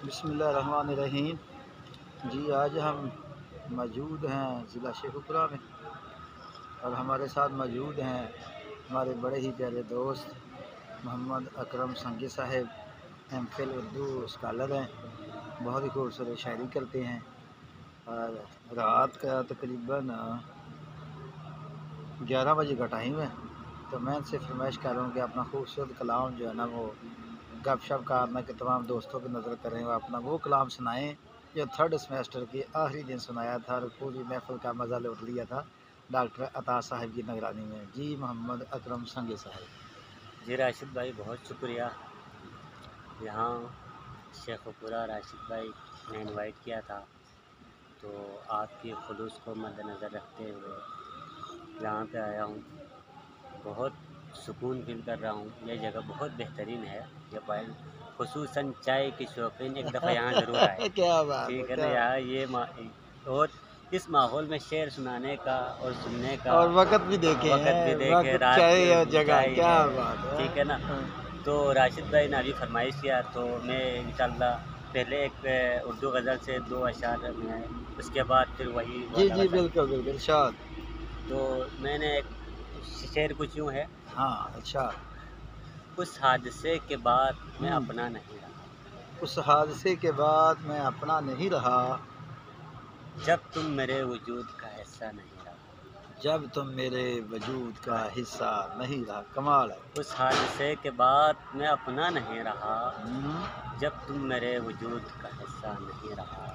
بسم اللہ الرحمن الرحیم۔ جی آج ہم موجود ہیں ضلع شیخ پورہ میں اور ہمارے ساتھ موجود ہیں ہمارے بڑے ہی پیارے دوست محمد اکرم سنگی صاحب، ایم فل اردو اسکالر ہیں، بہت ہی خوبصورت شاعری کرتے ہیں اور رات کا تقریباً 11 بجے کا ٹائم ہے، تو میں ان سے فرمائش کر رہا ہوں کہ اپنا خوبصورت کلام جو ہے نا وہ گپ شپ کارنا کے تمام دوستوں کی نظر کریں، وہ اپنا وہ کلام سنائیں جو تھرڈ سمیسٹر کے آخری دن سنایا تھا اور پوری محفل کا مزہ لوٹ لیا تھا ڈاکٹر عطا صاحب کی نگرانی میں۔ جی محمد اکرم سنگی صاحب۔ جی راشد بھائی بہت شکریہ، یہاں شیخ پورہ راشد بھائی نے انوائٹ کیا تھا تو آپ کی خلوص کو مد نظر رکھتے ہوئے یہاں پہ آیا ہوں، بہت سکون فیل کر رہا ہوں، یہ جگہ بہت بہترین ہے، یہ پائل خصوصاً چائے کی شوقین ایک دفعہ یہاں ضرور آئے، کیا بات ٹھیک ہے نا؟ کیا یہاں یہ اور اس ماحول میں شعر سنانے کا اور سننے کا اور وقت بھی دیکھے وقت بھی ہیں، دیکھے، وقت رات چاہے اور جگہ، چائے کیا ہے، بات ہے۔ ٹھیک ہے نا؟ تو راشد بھائی نے ابھی فرمائش کیا تو میں انشاءاللہ پہلے ایک اردو غزل سے 2 اشعار میں، اس کے بعد پھر وہی جی والا جی غزل۔ بالکل بالکل ارشاد۔ تو میں نے ایک شعر کچھ یوں ہے: ہاں اچھا۔ اس حادثے کے بعد میں ہوں، اپنا نہیں رہا، اس حادثے کے بعد میں اپنا نہیں رہا، جب تم میرے وجود کا حصہ نہیں رہا۔ جب تم میرے وجود کا حصہ نہیں رہا۔ کمال ہے۔ اس حادثے کے بعد میں اپنا نہیں رہا، ہوں، جب تم میرے وجود کا حصہ نہیں رہا۔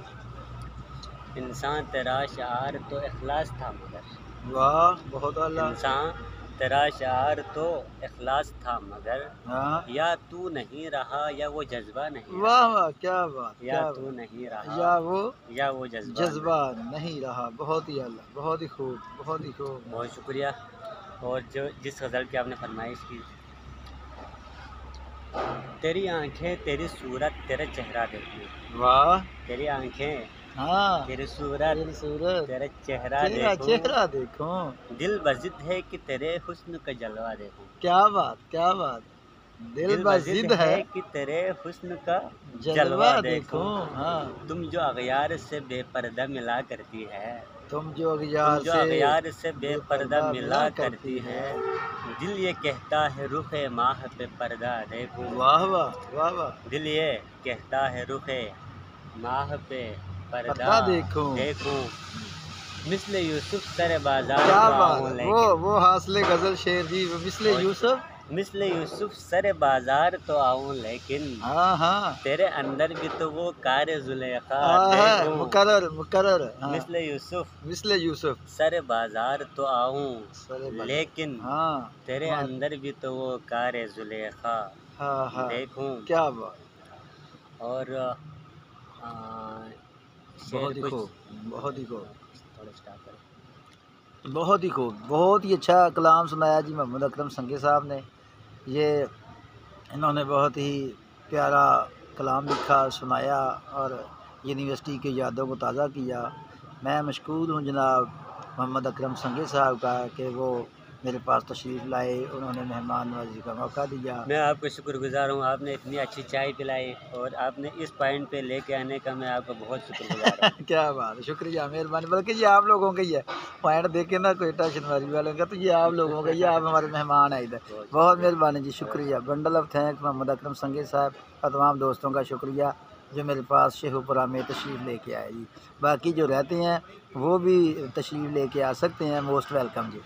انسان تیرا شعار تو اخلاص تھا مگر، واہ بہت اعلیٰ۔ انسان تیرا شعار تو اخلاص تھا مگر، ہاں یا تو نہیں رہا یا وہ جذبہ نہیں واہ رہا، واہ کیا بات یا کیا تو بات، نہیں رہا یا یا وہ جذبہ جذبہ نہیں رہا۔ بہت ہی اعلیٰ، بہت ہی خوب، بہت ہی خوب۔ بہت شکریہ۔ اور جس غزل کی آپ نے فرمائش کی: تیری آنکھیں تیری صورت تیرا چہرہ دیکھوں، واہ، تیری آنکھیں ہاں تیری صورت تیری صورت تیرا چہرہ تیرا دیکھوں، چہرہ دیکھوں، دل بضد ہے کہ تیرے حسن کا جلوہ دیکھوں، کیا بات کیا بات، دل دل بضد بضد ہے ہے کہ تیرے حسن کا جلوہ جلوہ دیکھوں، دیکھوں۔ ہاں، تم جو اغیار سے بے پردہ ملا کرتی ہے، تم جو تم اغیار جو سے اغیار سے بے بے پردہ پردہ ملا کرتی کرتی ہے۔ ہے، دل یہ کہتا ہے رخ ماہ پہ پردہ دیکھوں، واہ واہ واہ واہ، دل یہ کہتا ہے رخ ماہ پہ پردہ پردہ دیکھوں۔ دیکھوں، مثل یوسف سر بازار کیا تو بات آؤں ہے، لیکن، وہ حاصل غزل شعر جی، وہ مثل بہت یوسف۔ شکریہ، مثل یوسف سر بازار تو آؤں لیکن، ہاں ہاں، تیرے اندر بھی تو وہ کار زلیخا ہے دیکھوں، مقرر مقرر، ہاں مثل یوسف مثل یوسف سر بازار تو آؤں سر بازار، لیکن، ہاں تیرے کمال، اندر بھی تو وہ کار زلیخا ہاں ہاں دیکھوں۔ کیا بات، اور شعر بہت ہی کچھ خوب، بہت ہی خوب، تھوڑا اسٹارٹ کریں۔ بہت ہی خوب، بہت ہی اچھا کلام سنایا جی محمد اکرم سنگی صاحب نے۔ یہ انہوں نے بہت ہی پیارا کلام لکھا، سنایا اور یونیورسٹی کی یادوں کو تازہ کیا۔ میں مشکور ہوں جناب محمد اکرم سنگی صاحب کا کہ وہ میرے پاس تشریف لائے، انہوں نے مہمان نوازی کا موقع دیا۔ میں آپ کا شکر گزار ہوں، آپ نے اتنی اچھی چائے پلائی اور آپ نے اس پوائنٹ پہ لے کے آنے کا میں آپ کا بہت شکر گزار ہوں۔ کیا بات ہے، شکریہ، مہربانی، بلکہ یہ آپ لوگوں کا ہی ہے، پوائنٹ دیکھے نا کوئٹہ شنواری والوں کا، تو یہ آپ لوگوں کا، یہ آپ ہمارے مہمان ہیں ادھر۔ بہت بہت شکریہ، مہربانی جی، شکریہ، بنڈل آف تھینکس محمد اکرم سنگی صاحب اور تمام دوستوں کا شکریہ جو میرے پاس شیخ پورہ میں تشریف لے کے آئے جی۔ باقی جو رہتے ہیں وہ بھی تشریف لے کے آ سکتے ہیں، موسٹ ویلکم جی۔